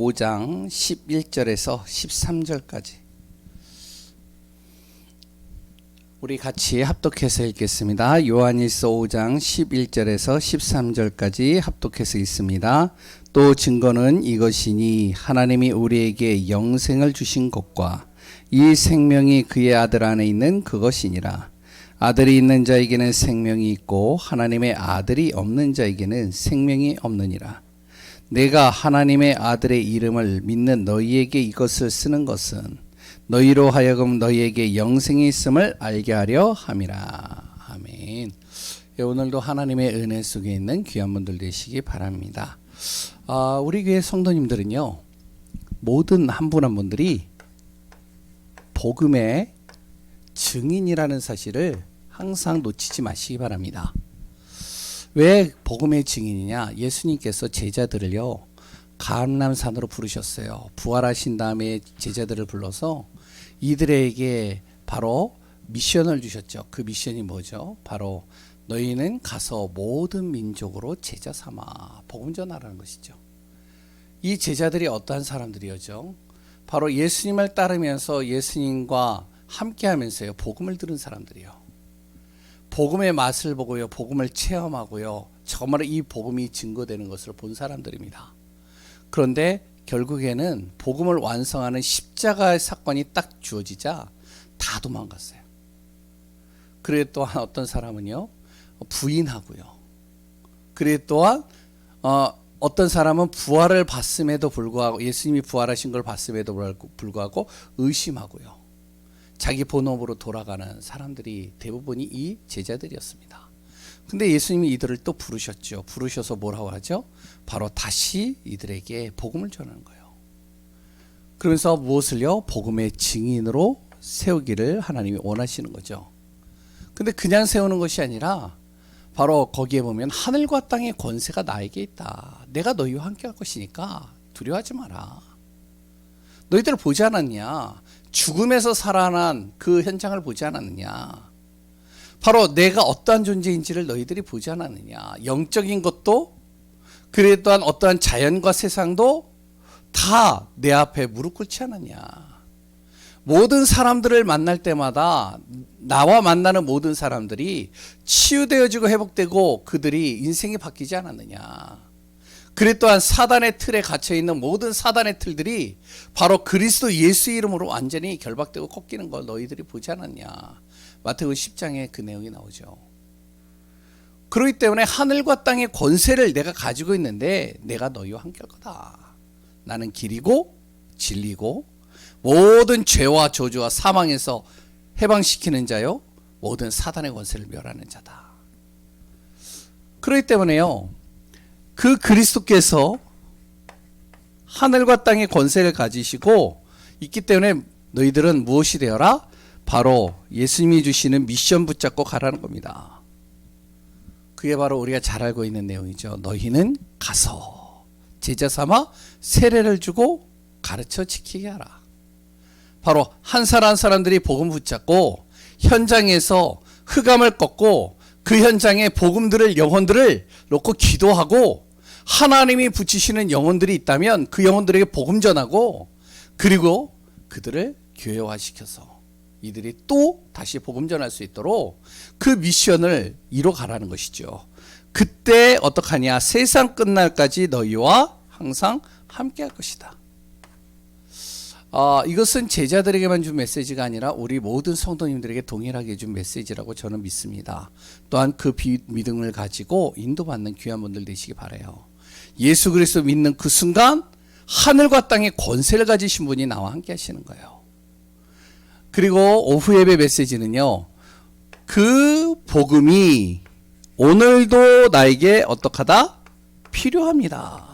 5장 11절에서 13절까지 우리 같이 합독해서 읽겠습니다. 요한일서 5장 11절에서 13절까지 합독해서 읽습니다. 또 증거는 이것이니 하나님이 우리에게 영생을 주신 것과 이 생명이 그의 아들 안에 있는 그것이니라. 아들이 있는 자에게는 생명이 있고 하나님의 아들이 없는 자에게는 생명이 없느니라. 내가 하나님의 아들의 이름을 믿는 너희에게 이것을 쓰는 것은 너희로 하여금 너희에게 영생이 있음을 알게 하려 함이라. 아멘. 오늘도 하나님의 은혜 속에 있는 귀한 분들 되시기 바랍니다. 우리 교회 성도님들은요, 모든 한 분 한 분들이 복음의 증인이라는 사실을 항상 놓치지 마시기 바랍니다. 왜 복음의 증인이냐? 예수님께서 제자들을요, 감람산으로 부르셨어요. 부활하신 다음에 제자들을 불러서 이들에게 바로 미션을 주셨죠. 그 미션이 뭐죠? 바로 너희는 가서 모든 민족으로 제자 삼아 복음 전하라는 것이죠. 이 제자들이 어떠한 사람들이었죠? 바로 예수님을 따르면서 예수님과 함께 하면서요, 복음을 들은 사람들이요. 복음의 맛을 보고요, 복음을 체험하고요, 정말 이 복음이 증거되는 것을 본 사람들입니다. 그런데 결국에는 복음을 완성하는 십자가의 사건이 딱 주어지자 다 도망갔어요. 그래 또한 어떤 사람은요, 부인하고요. 그래 또한 어떤 사람은 부활을 봤음에도 불구하고, 예수님이 부활하신 걸 봤음에도 불구하고 의심하고요. 자기 본업으로 돌아가는 사람들이 대부분이 이 제자들이었습니다. 근데 예수님이 이들을 또 부르셨죠. 부르셔서 뭐라고 하죠? 바로 다시 이들에게 복음을 전하는 거예요. 그러면서 무엇을요? 복음의 증인으로 세우기를 하나님이 원하시는 거죠. 근데 그냥 세우는 것이 아니라 바로 거기에 보면 하늘과 땅의 권세가 나에게 있다. 내가 너희와 함께 할 것이니까 두려워하지 마라. 너희들 보지 않았냐? 죽음에서 살아난 그 현장을 보지 않았느냐? 바로 내가 어떠한 존재인지를 너희들이 보지 않았느냐? 영적인 것도, 그래 또한 어떠한 자연과 세상도 다 내 앞에 무릎 꿇지 않았냐? 모든 사람들을 만날 때마다 나와 만나는 모든 사람들이 치유되어지고 회복되고 그들이 인생이 바뀌지 않았느냐? 그래 또한 사단의 틀에 갇혀있는 모든 사단의 틀들이 바로 그리스도 예수 이름으로 완전히 결박되고 꺾이는 걸 너희들이 보지 않았냐? 마태복음 10장에 그 내용이 나오죠. 그렇기 때문에 하늘과 땅의 권세를 내가 가지고 있는데 내가 너희와 함께 할 거다. 나는 길이고 진리고 모든 죄와 저주와 사망에서 해방시키는 자요, 모든 사단의 권세를 멸하는 자다. 그렇기 때문에요, 그 그리스도께서 하늘과 땅의 권세를 가지시고 있기 때문에 너희들은 무엇이 되어라? 바로 예수님이 주시는 미션 붙잡고 가라는 겁니다. 그게 바로 우리가 잘 알고 있는 내용이죠. 너희는 가서 제자 삼아 세례를 주고 가르쳐 지키게 하라. 바로 한 사람 한 사람들이 복음 붙잡고 현장에서 흑암을 꺾고 그 현장에 복음들을, 영혼들을 놓고 기도하고 하나님이 붙이시는 영혼들이 있다면 그 영혼들에게 복음 전하고, 그리고 그들을 교회화시켜서 이들이 또 다시 복음 전할 수 있도록 그 미션을 이뤄가라는 것이죠. 그때 어떡하냐? 세상 끝날까지 너희와 항상 함께 할 것이다. 이것은 제자들에게만 준 메시지가 아니라 우리 모든 성도님들에게 동일하게 준 메시지라고 저는 믿습니다. 또한 그 믿음을 가지고 인도받는 귀한 분들 되시기 바라요. 예수 그리스도 믿는 그 순간 하늘과 땅의 권세를 가지신 분이 나와 함께 하시는 거예요. 그리고 오후 예배 메시지는요, 그 복음이 오늘도 나에게 어떡하다? 필요합니다.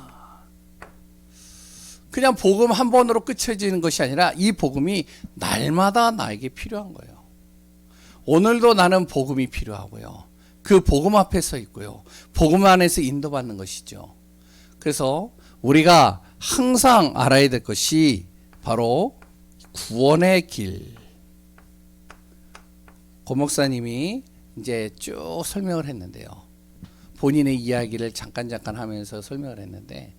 그냥 복음 한 번으로 끝쳐지는 것이 아니라 이 복음이 날마다 나에게 필요한 거예요. 오늘도 나는 복음이 필요하고요. 그 복음 앞에 서 있고요. 복음 안에서 인도받는 것이죠. 그래서 우리가 항상 알아야 될 것이 바로 구원의 길. 고 목사님이 이제 쭉 설명을 했는데요. 본인의 이야기를 잠깐 하면서 설명을 했는데,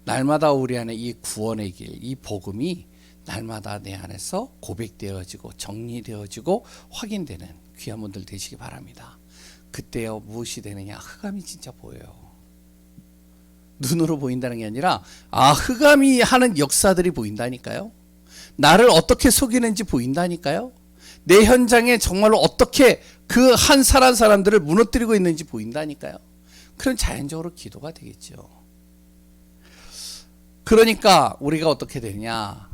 날마다 우리 안에 이 구원의 길, 이 복음이 날마다 내 안에서 고백되어지고 정리되어지고 확인되는 귀한 분들 되시기 바랍니다. 그때요 무엇이 되느냐? 흑암이 진짜 보여요. 눈으로 보인다는 게 아니라 흑암이 하는 역사들이 보인다니까요. 나를 어떻게 속이는지 보인다니까요. 내 현장에 정말로 어떻게 그 한 사람들을 무너뜨리고 있는지 보인다니까요. 그럼 자연적으로 기도가 되겠죠. 그러니까 우리가 어떻게 되냐?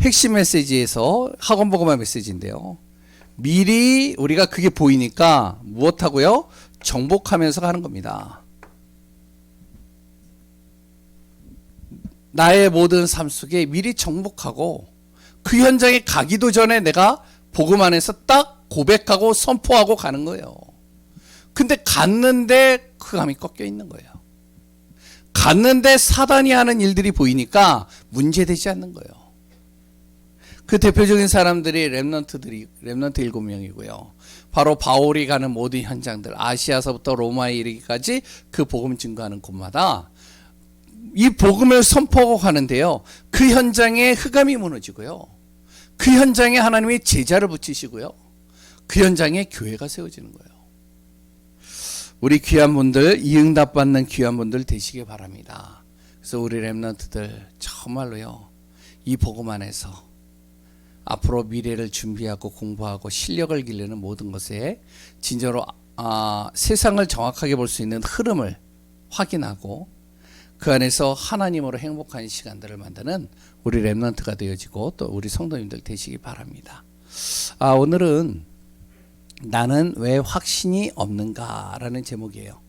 핵심 메시지에서 학원복음화 메시지인데요. 미리 우리가 그게 보이니까 무엇하고요? 정복하면서 가는 겁니다. 나의 모든 삶 속에 미리 정복하고 그 현장에 가기도 전에 내가 복음 안에서 딱 고백하고 선포하고 가는 거예요. 근데 갔는데 흑암이 꺾여 있는 거예요. 갔는데 사단이 하는 일들이 보이니까 문제되지 않는 거예요. 그 대표적인 사람들이 렘넌트 7명이고요. 바로 바울이 가는 모든 현장들, 아시아서부터 로마에 이르기까지 그 복음 증거하는 곳마다 이 복음을 선포하고 가는데요. 그 현장에 흑암이 무너지고요. 그 현장에 하나님이 제자를 붙이시고요. 그 현장에 교회가 세워지는 거예요. 우리 귀한 분들, 이 응답 받는 귀한 분들 되시길 바랍니다. 그래서 우리 렘넌트들 정말로요. 이 복음 안에서 앞으로 미래를 준비하고 공부하고 실력을 기르는 모든 것에 진짜로 세상을 정확하게 볼 수 있는 흐름을 확인하고 그 안에서 하나님으로 행복한 시간들을 만드는 우리 렘넌트가 되어지고 또 우리 성도님들 되시기 바랍니다. 오늘은 나는 왜 확신이 없는가라는 제목이에요.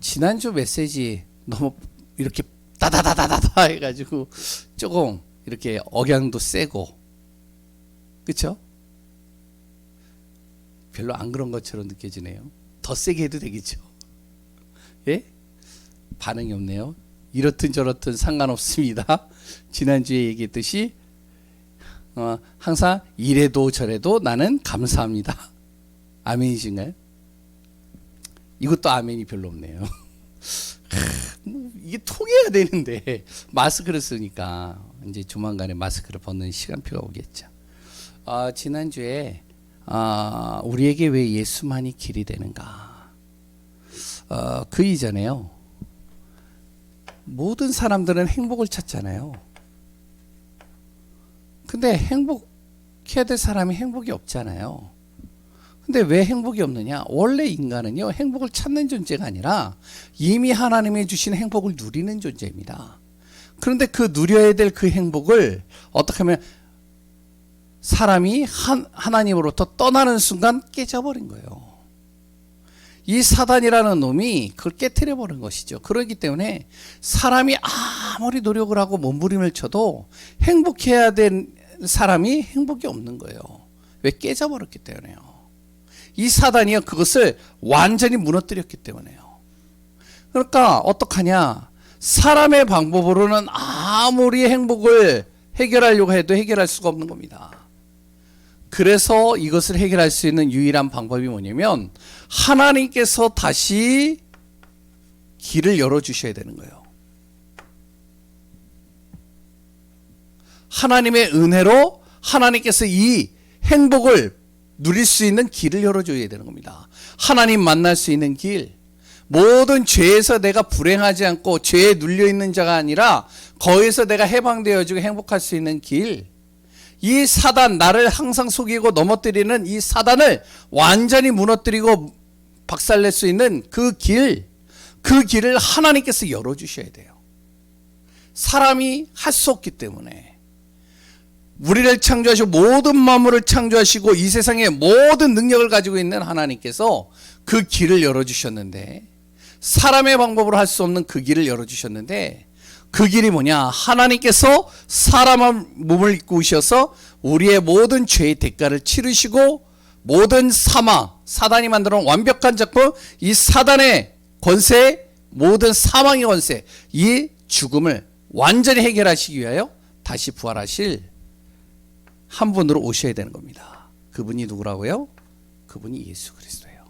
지난주 메시지 너무 이렇게 다다다다다 해가지고 조금 이렇게 억양도 세고 그렇죠? 별로 안 그런 것처럼 느껴지네요. 더 세게 해도 되겠죠? 예? 반응이 없네요. 이렇든 저렇든 상관없습니다. 지난주에 얘기했듯이 항상 이래도 저래도 나는 감사합니다. 아멘이신가요? 이것도 아멘이 별로 없네요. 이게 통해야 되는데 마스크를 쓰니까 이제 조만간에 마스크를 벗는 시간표가 오겠죠. 지난주에 우리에게 왜 예수만이 길이 되는가? 그 이전에요. 모든 사람들은 행복을 찾잖아요. 근데 행복해야 될 사람이 행복이 없잖아요. 근데 왜 행복이 없느냐? 원래 인간은요, 행복을 찾는 존재가 아니라 이미 하나님이 주신 행복을 누리는 존재입니다. 그런데 그 누려야 될 그 행복을 어떻게 하면 사람이 하나님으로부터 떠나는 순간 깨져버린 거예요. 이 사단이라는 놈이 그걸 깨트려 버린 것이죠. 그렇기 때문에 사람이 아무리 노력을 하고 몸부림을 쳐도 행복해야 된 사람이 행복이 없는 거예요. 왜? 깨져버렸기 때문에요. 이 사단이요, 그것을 완전히 무너뜨렸기 때문에요. 그러니까 어떡하냐? 사람의 방법으로는 아무리 행복을 해결하려고 해도 해결할 수가 없는 겁니다. 그래서 이것을 해결할 수 있는 유일한 방법이 뭐냐면 하나님께서 다시 길을 열어주셔야 되는 거예요. 하나님의 은혜로 하나님께서 이 행복을 누릴 수 있는 길을 열어줘야 되는 겁니다. 하나님 만날 수 있는 길, 모든 죄에서 내가 불행하지 않고 죄에 눌려있는 자가 아니라 거기에서 내가 해방되어지고 행복할 수 있는 길, 이 사단, 나를 항상 속이고 넘어뜨리는 이 사단을 완전히 무너뜨리고 박살낼 수 있는 그 길을 하나님께서 열어주셔야 돼요. 사람이 할 수 없기 때문에. 우리를 창조하시고 모든 만물을 창조하시고 이 세상에 모든 능력을 가지고 있는 하나님께서 그 길을 열어주셨는데, 사람의 방법으로 할 수 없는 그 길을 열어주셨는데, 그 길이 뭐냐? 하나님께서 사람의 몸을 입고 오셔서 우리의 모든 죄의 대가를 치르시고 모든 사단이 만들어 놓은 완벽한 작품, 이 사단의 권세, 모든 사망의 권세, 이 죽음을 완전히 해결하시기 위하여 다시 부활하실 한 분으로 오셔야 되는 겁니다. 그분이 누구라고요? 그분이 예수 그리스도예요.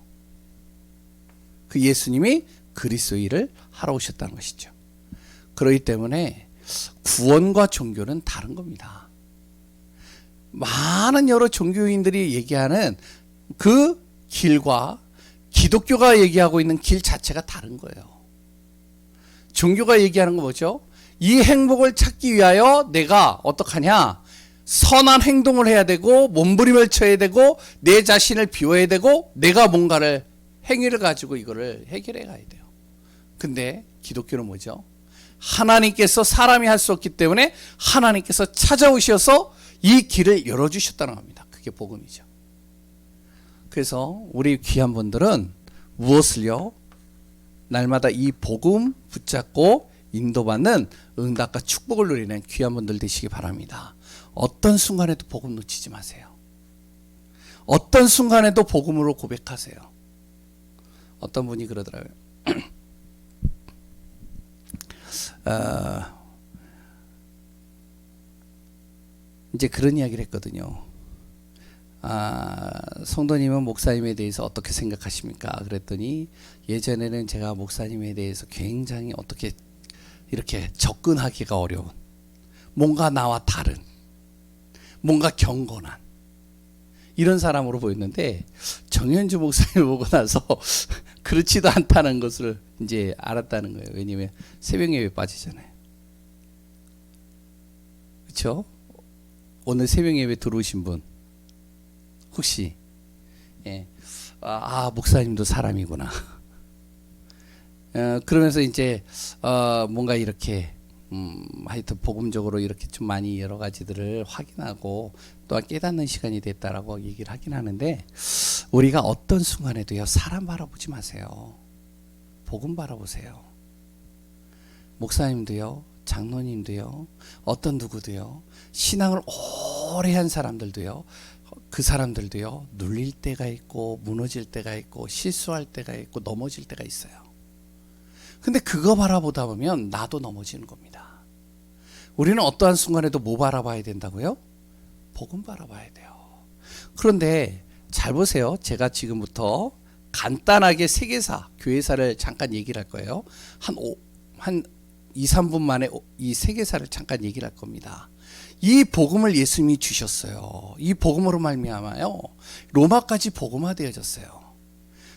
그 예수님이 그리스도 일을 하러 오셨다는 것이죠. 그렇기 때문에 구원과 종교는 다른 겁니다. 많은 여러 종교인들이 얘기하는 그 길과 기독교가 얘기하고 있는 길 자체가 다른 거예요. 종교가 얘기하는 거 뭐죠? 이 행복을 찾기 위하여 내가 어떡하냐? 선한 행동을 해야 되고 몸부림을 쳐야 되고 내 자신을 비워야 되고 내가 뭔가를 행위를 가지고 이거를 해결해 가야 돼요. 근데 기독교는 뭐죠? 하나님께서 사람이 할 수 없기 때문에 하나님께서 찾아오셔서 이 길을 열어주셨다는 겁니다. 그게 복음이죠. 그래서 우리 귀한 분들은 무엇을요? 날마다 이 복음 붙잡고 인도받는 응답과 축복을 누리는 귀한 분들 되시기 바랍니다. 어떤 순간에도 복음 놓치지 마세요. 어떤 순간에도 복음으로 고백하세요. 어떤 분이 그러더라고요. 이제 그런 이야기를 했거든요. 성도님은 목사님에 대해서 어떻게 생각하십니까? 그랬더니 예전에는 제가 목사님에 대해서 굉장히 어떻게 이렇게 접근하기가 어려운, 뭔가 나와 다른, 뭔가 경건한 이런 사람으로 보였는데 정현주 목사님 보고 나서 그렇지도 않다는 것을 이제 알았다는 거예요. 왜냐하면 새벽 예배 빠지잖아요. 그렇죠? 오늘 새벽 예배 들어오신 분 혹시 목사님도 사람이구나. 그러면서 이제 뭔가 이렇게 하여튼 복음적으로 이렇게 좀 많이 여러 가지들을 확인하고 또한 깨닫는 시간이 됐다라고 얘기를 하긴 하는데 우리가 어떤 순간에도요 사람 바라보지 마세요. 복음 바라보세요. 목사님도요, 장로님도요, 어떤 누구도요, 신앙을 오래 한 사람들도요, 그 사람들도요 눌릴 때가 있고 무너질 때가 있고 실수할 때가 있고 넘어질 때가 있어요. 근데 그거 바라보다 보면 나도 넘어지는 겁니다. 우리는 어떠한 순간에도 뭐 바라봐야 된다고요? 복음 바라봐야 돼요. 그런데 잘 보세요. 제가 지금부터 간단하게 세계사, 교회사를 잠깐 얘기를 할 거예요. 한 2, 3분 만에 이 세계사를 잠깐 얘기를 할 겁니다. 이 복음을 예수님이 주셨어요. 이 복음으로 말미암아요 로마까지 복음화되어졌어요.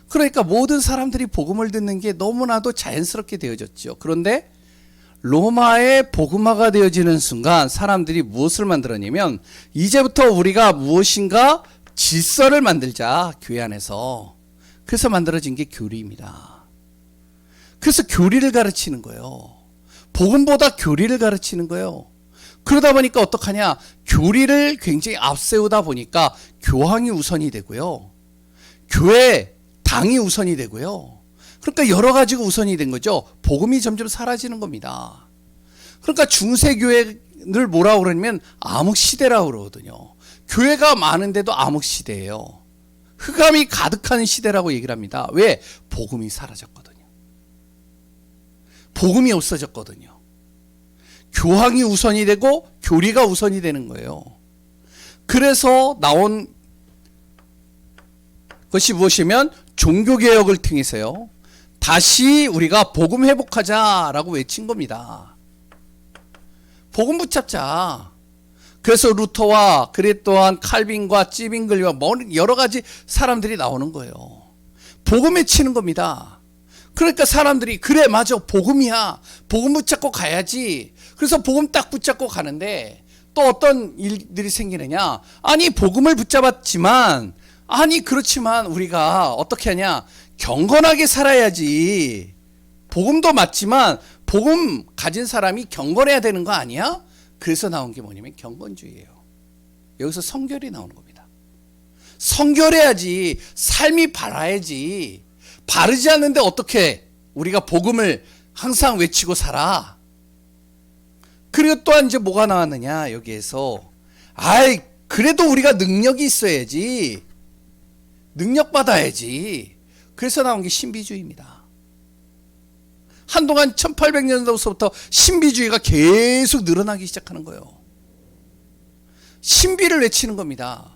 그러니까 모든 사람들이 복음을 듣는 게 너무나도 자연스럽게 되어졌죠. 그런데 로마의 복음화가 되어지는 순간 사람들이 무엇을 만들었냐면 이제부터 우리가 무엇인가 질서를 만들자, 교회 안에서. 그래서 만들어진 게 교리입니다. 그래서 교리를 가르치는 거예요. 복음보다 교리를 가르치는 거예요. 그러다 보니까 어떡하냐, 교리를 굉장히 앞세우다 보니까 교황이 우선이 되고요, 교회 당이 우선이 되고요. 그러니까 여러 가지가 우선이 된 거죠. 복음이 점점 사라지는 겁니다. 그러니까 중세교회를 뭐라고 그러냐면 암흑시대라고 그러거든요. 교회가 많은데도 암흑시대예요. 흑암이 가득한 시대라고 얘기를 합니다. 왜? 복음이 사라졌거든요. 복음이 없어졌거든요. 교황이 우선이 되고 교리가 우선이 되는 거예요. 그래서 나온 것이 무엇이면 종교개혁을 통해서요 다시 우리가 복음 회복하자라고 외친 겁니다. 복음 붙잡자. 그래서 루터와 그리 또한 칼빈과 찌빙글리와 여러 가지 사람들이 나오는 거예요. 복음 외치는 겁니다. 그러니까 사람들이 그래 맞아 복음이야, 복음 붙잡고 가야지. 그래서 복음 딱 붙잡고 가는데 또 어떤 일들이 생기느냐, 아니 복음을 붙잡았지만, 아니 그렇지만 우리가 어떻게 하냐, 경건하게 살아야지. 복음도 맞지만 복음 가진 사람이 경건해야 되는 거 아니야? 그래서 나온 게 뭐냐면 경건주의예요. 여기서 성결이 나오는 겁니다. 성결해야지, 삶이 바라야지. 바르지 않는데 어떻게 우리가 복음을 항상 외치고 살아? 그리고 또한 이제 뭐가 나왔느냐, 여기에서 그래도 우리가 능력이 있어야지, 능력 받아야지. 그래서 나온 게 신비주의입니다. 한동안 1800년도서부터 신비주의가 계속 늘어나기 시작하는 거예요. 신비를 외치는 겁니다.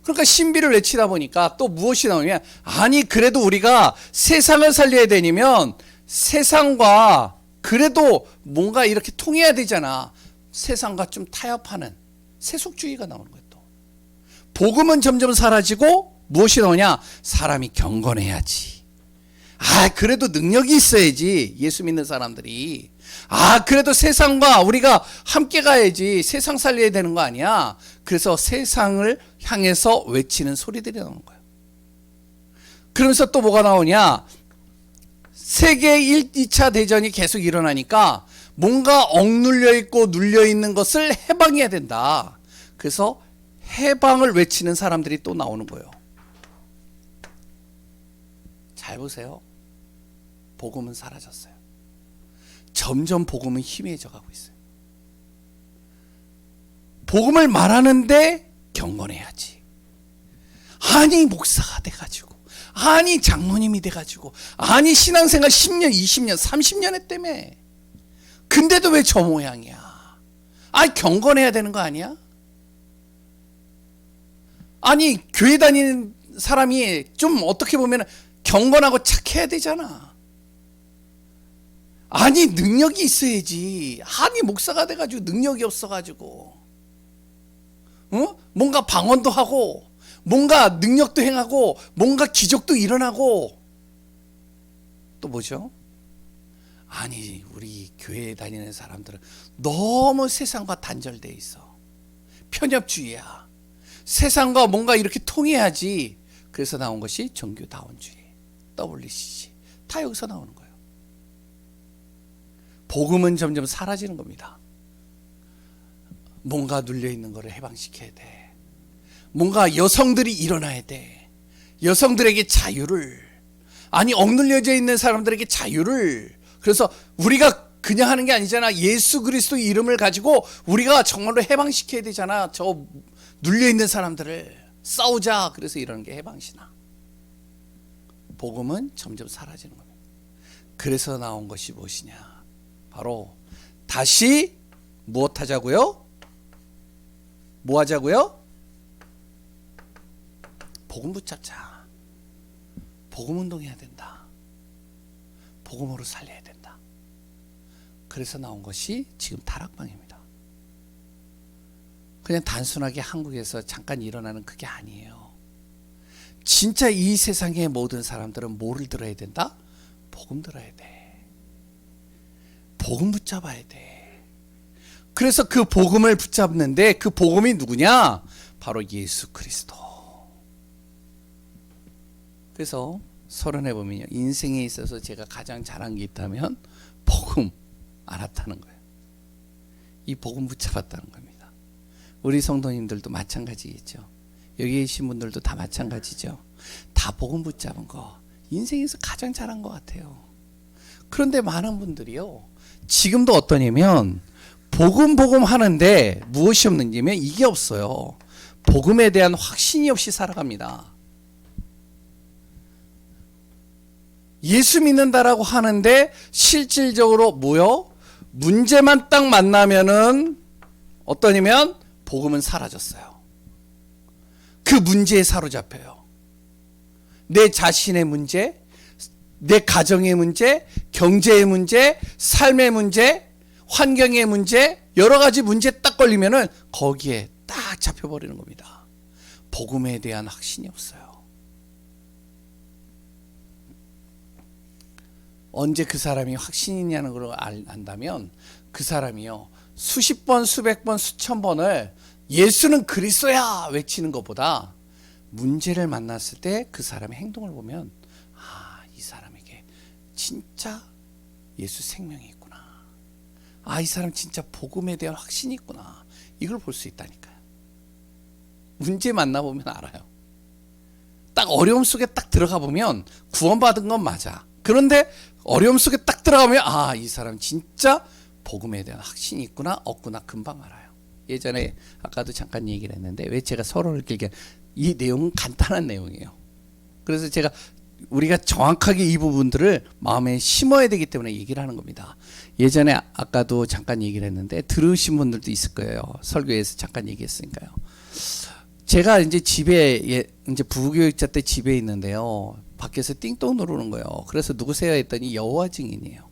그러니까 신비를 외치다 보니까 또 무엇이 나오냐면, 아니 그래도 우리가 세상을 살려야 되냐면 세상과 그래도 뭔가 이렇게 통해야 되잖아. 세상과 좀 타협하는 세속주의가 나오는 거예요. 또 복음은 점점 사라지고 무엇이 나오냐? 사람이 경건해야지. 그래도 능력이 있어야지. 예수 믿는 사람들이. 그래도 세상과 우리가 함께 가야지. 세상 살려야 되는 거 아니야. 그래서 세상을 향해서 외치는 소리들이 나오는 거예요. 그러면서 또 뭐가 나오냐? 세계 2차 대전이 계속 일어나니까 뭔가 억눌려 있고 눌려 있는 것을 해방해야 된다. 그래서 해방을 외치는 사람들이 또 나오는 거예요. 잘 보세요. 복음은 사라졌어요. 점점 복음은 희미해져 가고 있어요. 복음을 말하는데 경건해야지. 아니 목사가 돼가지고, 아니 장로님이 돼가지고, 아니 신앙생활 10년, 20년, 30년 했다며. 근데도 왜 저 모양이야? 경건해야 되는 거 아니야? 아니 교회 다니는 사람이 좀 어떻게 보면 경건하고 착해야 되잖아. 아니 능력이 있어야지. 아니 목사가 돼가지고 능력이 없어가지고 뭔가 방언도 하고 뭔가 능력도 행하고 뭔가 기적도 일어나고 또 뭐죠? 아니 우리 교회에 다니는 사람들은 너무 세상과 단절돼 있어. 편협주의야. 세상과 뭔가 이렇게 통해야지. 그래서 나온 것이 종교다원주의, WCC 다 여기서 나오는 거예요. 복음은 점점 사라지는 겁니다. 뭔가 눌려있는 거를 해방시켜야 돼. 뭔가 여성들이 일어나야 돼. 여성들에게 자유를, 아니 억눌려져 있는 사람들에게 자유를. 그래서 우리가 그냥 하는 게 아니잖아. 예수 그리스도 이름을 가지고 우리가 정말로 해방시켜야 되잖아. 저 눌려있는 사람들을 싸우자. 그래서 이러는 게 해방신앙. 복음은 점점 사라지는 겁니다. 그래서 나온 것이 무엇이냐? 바로 다시 무엇 하자고요? 뭐 하자고요? 복음 붙잡자. 복음 운동해야 된다. 복음으로 살려야 된다. 그래서 나온 것이 지금 다락방입니다. 그냥 단순하게 한국에서 잠깐 일어나는 그게 아니에요. 진짜 이 세상의 모든 사람들은 뭐를 들어야 된다? 복음 들어야 돼. 복음 붙잡아야 돼. 그래서 그 복음을 붙잡는데 그 복음이 누구냐? 바로 예수 그리스도. 그래서 서론해 보면요, 인생에 있어서 제가 가장 잘한 게 있다면 복음 알았다는 거예요. 이 복음 붙잡았다는 겁니다. 우리 성도님들도 마찬가지겠죠. 여기 계신 분들도 다 마찬가지죠. 다 복음 붙잡은 거 인생에서 가장 잘한 것 같아요. 그런데 많은 분들이요, 지금도 어떠냐면 복음 하는데 무엇이 없는지면 이게 없어요. 복음에 대한 확신이 없이 살아갑니다. 예수 믿는다라고 하는데 실질적으로 뭐요? 문제만 딱 만나면은 어떠냐면 복음은 사라졌어요. 그 문제에 사로잡혀요. 내 자신의 문제, 내 가정의 문제, 경제의 문제, 삶의 문제, 환경의 문제, 여러 가지 문제 딱 걸리면은 거기에 딱 잡혀버리는 겁니다. 복음에 대한 확신이 없어요. 언제 그 사람이 확신이 있냐는 걸 안다면 그 사람이요, 수십 번, 수백 번, 수천 번을 예수는 그리스도야 외치는 것보다 문제를 만났을 때 그 사람의 행동을 보면 이 사람에게 진짜 예수 생명이 있구나. 이 사람 진짜 복음에 대한 확신이 있구나. 이걸 볼 수 있다니까요. 문제 만나보면 알아요. 딱 어려움 속에 딱 들어가 보면 구원받은 건 맞아. 그런데 어려움 속에 딱 들어가면 이 사람 진짜 복음에 대한 확신이 있구나 없구나 금방 알아요. 예전에 아까도 잠깐 얘기를 했는데 왜 제가 서론을 길게, 이 내용은 간단한 내용이에요. 그래서 제가 우리가 정확하게 이 부분들을 마음에 심어야 되기 때문에 얘기를 하는 겁니다. 예전에 아까도 잠깐 얘기를 했는데 들으신 분들도 있을 거예요. 설교에서 잠깐 얘기했으니까요. 제가 이제 집에 이제 부교육자 때 집에 있는데요, 밖에서 띵동 누르는 거예요. 그래서 누구세요 했더니 여호와 증인이에요.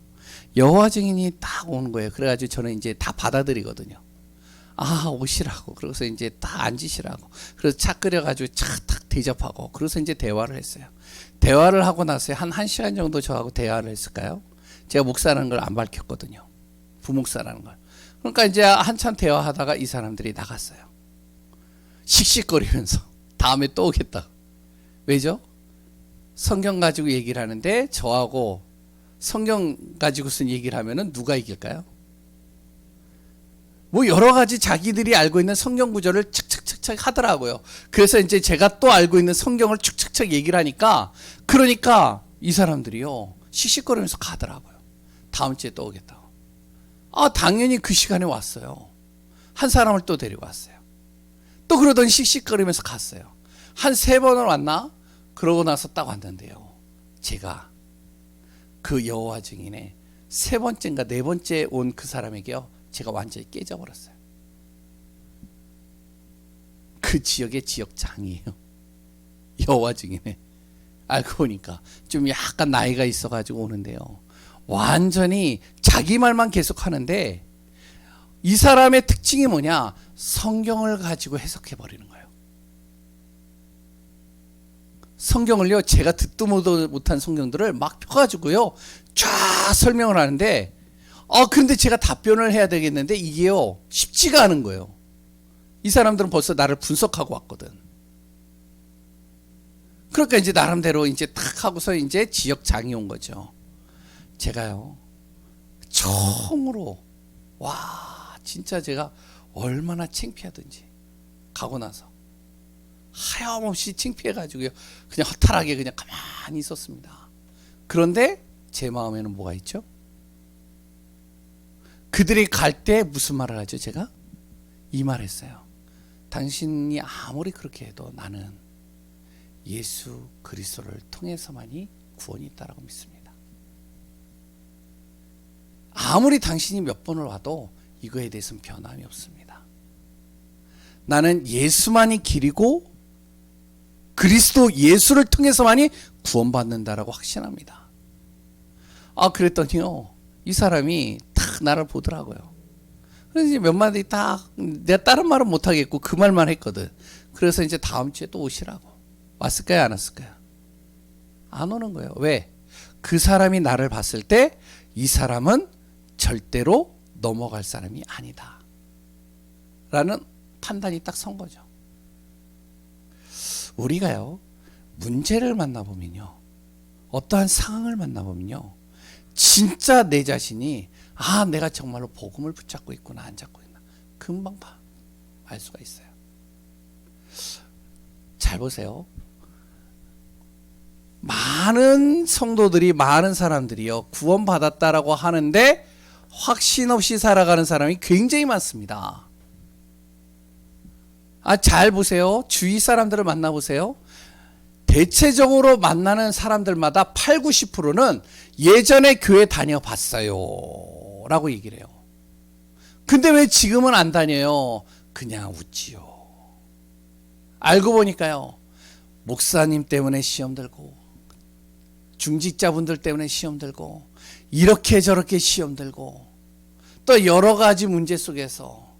여호와 증인이 딱 오는 거예요. 그래가지고 저는 이제 다 받아들이거든요. 아, 오시라고. 그래서 이제 딱 앉으시라고. 그래서 차 끓여가지고 탁 대접하고. 그래서 이제 대화를 했어요. 대화를 하고 나서 한 1시간 정도 저하고 대화를 했을까요? 제가 목사라는 걸 안 밝혔거든요. 부목사라는 걸. 그러니까 이제 한참 대화하다가 이 사람들이 나갔어요. 씩씩거리면서. 다음에 또 오겠다. 왜죠? 성경 가지고 얘기를 하는데 저하고 성경 가지고 쓴 얘기를 하면은 누가 이길까요? 뭐 여러 가지 자기들이 알고 있는 성경 구절을 척척척척 하더라고요. 그래서 이제 제가 또 알고 있는 성경을 척척척 얘기를 하니까 그러니까 이 사람들이요 씩씩거리면서 가더라고요. 다음 주에 또 오겠다고. 아, 당연히 그 시간에 왔어요. 한 사람을 또 데리고 왔어요. 또 그러더니 씩씩거리면서 갔어요. 한 3번을 왔나? 그러고 나서 딱 왔는데요. 제가 그 여호와 증인의 3번째인가 4번째 온 그 사람에게요. 제가 완전히 깨져버렸어요. 그 지역의 지역장이에요. 여호와 증인의. 알고 보니까 좀 약간 나이가 있어가지고 오는데요. 완전히 자기 말만 계속 하는데 이 사람의 특징이 뭐냐? 성경을 가지고 해석해버리는 거예요. 성경을요, 제가 듣도 못한 성경들을 막 펴가지고요, 쫙 설명을 하는데, 그런데 제가 답변을 해야 되겠는데, 이게요, 쉽지가 않은 거예요. 이 사람들은 벌써 나를 분석하고 왔거든. 그러니까 이제 나름대로 이제 탁 하고서 이제 지역장이 온 거죠. 제가요, 처음으로, 와, 진짜 제가 얼마나 창피하든지, 가고 나서. 하염없이 창피해가지고요. 그냥 허탈하게 그냥 가만히 있었습니다. 그런데 제 마음에는 뭐가 있죠? 그들이 갈 때 무슨 말을 하죠? 제가 이 말 했어요. 당신이 아무리 그렇게 해도 나는 예수 그리스도를 통해서만이 구원이 있다라고 믿습니다. 아무리 당신이 몇 번을 와도 이거에 대해서는 변함이 없습니다. 나는 예수만이 길이고 그리스도 예수를 통해서만이 구원받는다라고 확신합니다. 그랬더니요, 이 사람이 딱 나를 보더라고요. 그래서 이제 몇 마디 딱, 내가 다른 말은 못하겠고 그 말만 했거든. 그래서 이제 다음 주에 또 오시라고. 왔을까요, 안 왔을까요? 안 오는 거예요. 왜? 그 사람이 나를 봤을 때 이 사람은 절대로 넘어갈 사람이 아니다 라는 판단이 딱 선 거죠. 우리가요, 문제를 만나보면요, 어떠한 상황을 만나보면요, 진짜 내 자신이 내가 정말로 복음을 붙잡고 있구나 안 잡고 있나 금방 알 수가 있어요. 잘 보세요. 많은 성도들이, 많은 사람들이요, 구원받았다라고 하는데 확신 없이 살아가는 사람이 굉장히 많습니다. 잘 보세요. 주위 사람들을 만나보세요. 대체적으로 만나는 사람들마다 8, 90%는 예전에 교회 다녀봤어요 라고 얘기를 해요. 근데 왜 지금은 안 다녀요? 그냥 웃지요. 알고 보니까요, 목사님 때문에 시험 들고 중직자분들 때문에 시험 들고 이렇게 저렇게 시험 들고 또 여러 가지 문제 속에서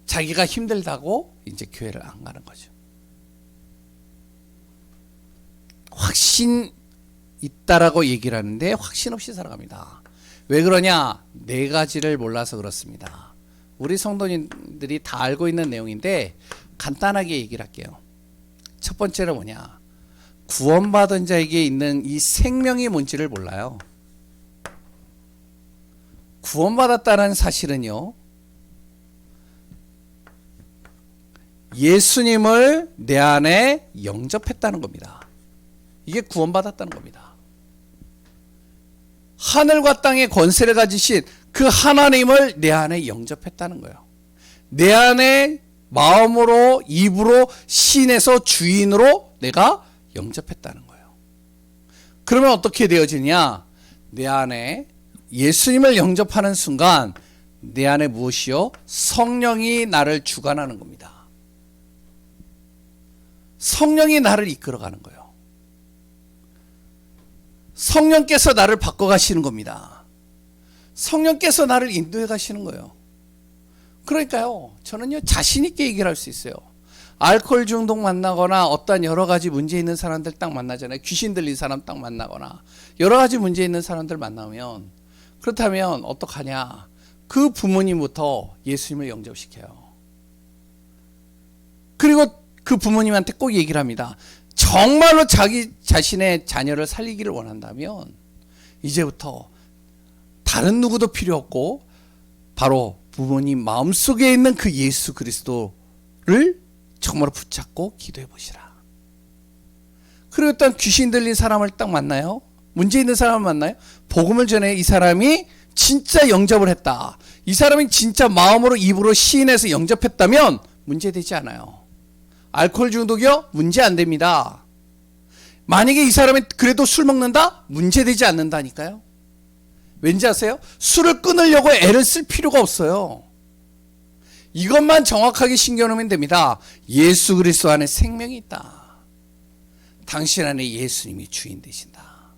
자기가 힘들다고 이제 교회를 안 가는 거죠. 확신 있다라고 얘기를 하는데 확신 없이 살아갑니다. 왜 그러냐? 4가지를 몰라서 그렇습니다. 우리 성도님들이 다 알고 있는 내용인데 간단하게 얘기를 할게요. 첫 번째는 뭐냐? 구원받은 자에게 있는 이 생명이 뭔지를 몰라요. 구원받았다는 사실은요, 예수님을 내 안에 영접했다는 겁니다. 이게 구원받았다는 겁니다. 하늘과 땅의 권세를 가지신 그 하나님을 내 안에 영접했다는 거예요. 내 안에 마음으로, 입으로, 신에서 주인으로 내가 영접했다는 거예요. 그러면 어떻게 되어지냐? 내 안에 예수님을 영접하는 순간 내 안에 무엇이요? 성령이 나를 주관하는 겁니다. 성령이 나를 이끌어가는 거예요. 성령께서 나를 바꿔가시는 겁니다. 성령께서 나를 인도해 가시는 거예요. 그러니까요, 저는요, 자신 있게 얘기를 할 수 있어요. 알코올 중독 만나거나 어떤 여러 가지 문제 있는 사람들 딱 만나잖아요. 귀신 들린 사람 딱 만나거나 여러 가지 문제 있는 사람들 만나면, 그렇다면 어떡하냐? 그 부모님부터 예수님을 영접시켜요. 그리고 그 부모님한테 꼭 얘기를 합니다. 정말로 자기 자신의 자녀를 살리기를 원한다면 이제부터 다른 누구도 필요 없고 바로 부모님 마음속에 있는 그 예수 그리스도를 정말로 붙잡고 기도해 보시라. 그리고 일단 귀신 들린 사람을 딱 만나요. 문제 있는 사람을 만나요. 복음을 전해 이 사람이 진짜 영접을 했다. 이 사람이 진짜 마음으로 입으로 시인해서 영접했다면 문제되지 않아요. 알코올 중독이요? 문제 안 됩니다. 만약에 이 사람이 그래도 술 먹는다? 문제되지 않는다니까요. 왠지 아세요? 술을 끊으려고 애를 쓸 필요가 없어요. 이것만 정확하게 신겨놓으면 됩니다. 예수 그리스도 안에 생명이 있다. 당신 안에 예수님이 주인 되신다.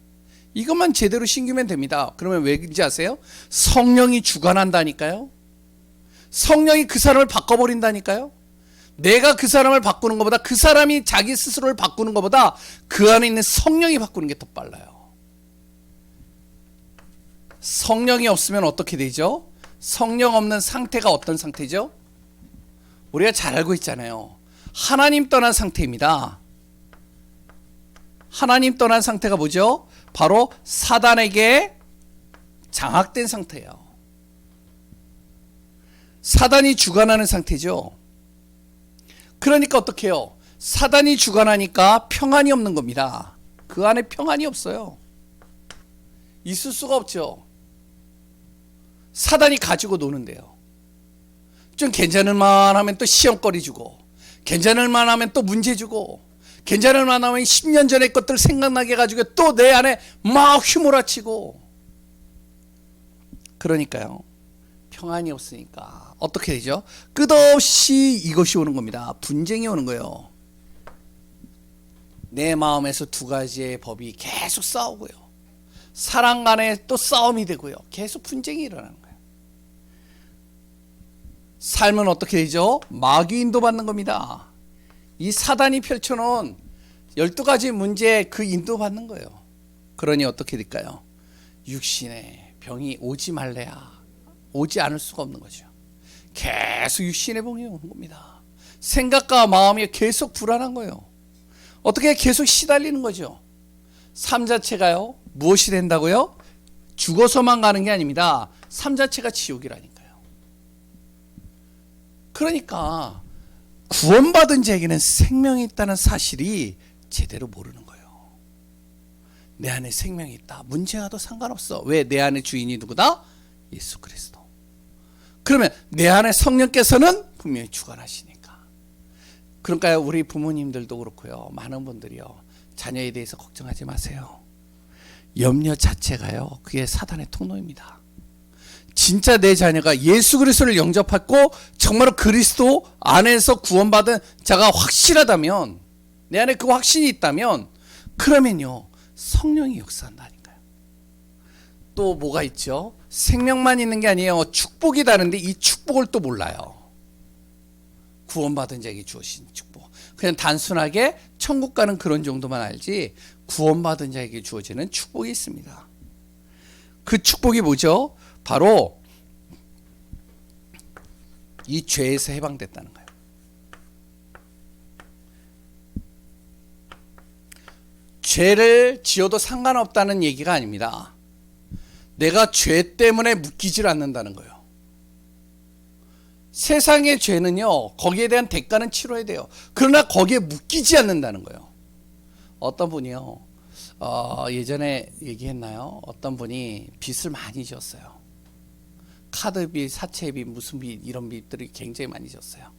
이것만 제대로 신기면 됩니다. 그러면 왜인지 아세요? 성령이 주관한다니까요. 성령이 그 사람을 바꿔버린다니까요. 내가 그 사람을 바꾸는 것보다, 그 사람이 자기 스스로를 바꾸는 것보다 그 안에 있는 성령이 바꾸는 게 더 빨라요. 성령이 없으면 어떻게 되죠? 성령 없는 상태가 어떤 상태죠? 우리가 잘 알고 있잖아요. 하나님 떠난 상태입니다. 하나님 떠난 상태가 뭐죠? 바로 사단에게 장악된 상태예요. 사단이 주관하는 상태죠. 그러니까 어떻게 해요? 사단이 주관하니까 평안이 없는 겁니다. 그 안에 평안이 없어요. 있을 수가 없죠. 사단이 가지고 노는데요. 좀 괜찮을 만하면 또 시험거리 주고, 괜찮을 만하면 또 문제 주고, 괜찮을 만하면 10년 전의 것들 생각나게 해가지고 또 내 안에 막 휘몰아치고. 그러니까요, 평안이 없으니까 어떻게 되죠? 끝없이 이것이 오는 겁니다. 분쟁이 오는 거예요. 내 마음에서 두 가지의 법이 계속 싸우고요, 사랑 간에 또 싸움이 되고요, 계속 분쟁이 일어나는 거예요. 삶은 어떻게 되죠? 마귀 인도받는 겁니다. 이 사단이 펼쳐놓은 12가지 문제에 그 인도받는 거예요. 그러니 어떻게 될까요? 육신의 병이 오지 말래야 오지 않을 수가 없는 거죠. 계속 육신의 병이 오는 겁니다. 생각과 마음이 계속 불안한 거예요. 어떻게 계속 시달리는 거죠. 삶 자체가요, 무엇이 된다고요? 죽어서만 가는 게 아닙니다. 삶 자체가 지옥이라니까요. 그러니까 구원받은 자에게는 생명이 있다는 사실이 제대로 모르는 거예요. 내 안에 생명이 있다. 문제와도 상관없어. 왜? 내 안에 주인이 누구다? 예수 그리스도. 그러면 내 안에 성령께서는 분명히 주관하시니까. 그러니까 우리 부모님들도 그렇고요, 많은 분들이요, 자녀에 대해서 걱정하지 마세요. 염려 자체가요, 그게 사단의 통로입니다. 진짜 내 자녀가 예수 그리스도를 영접하고 정말로 그리스도 안에서 구원받은 자가 확실하다면, 내 안에 그 확신이 있다면, 그러면요, 성령이 역사한다니까요. 또 뭐가 있죠? 생명만 있는 게 아니에요. 축복이 다른데 이 축복을 또 몰라요. 구원받은 자에게 주어진 축복. 그냥 단순하게 천국 가는 그런 정도만 알지, 구원받은 자에게 주어지는 축복이 있습니다. 그 축복이 뭐죠? 바로 이 죄에서 해방됐다는 거예요. 죄를 지어도 상관없다는 얘기가 아닙니다. 내가 죄 때문에 묶이질 않는다는 거예요. 세상의 죄는요, 거기에 대한 대가는 치러야 돼요. 그러나 거기에 묶이지 않는다는 거예요. 어떤 분이요, 예전에 얘기했나요? 어떤 분이 빚을 많이 졌어요. 카드빚, 사채빚, 무슨 빚, 이런 빚들이 굉장히 많이 졌어요.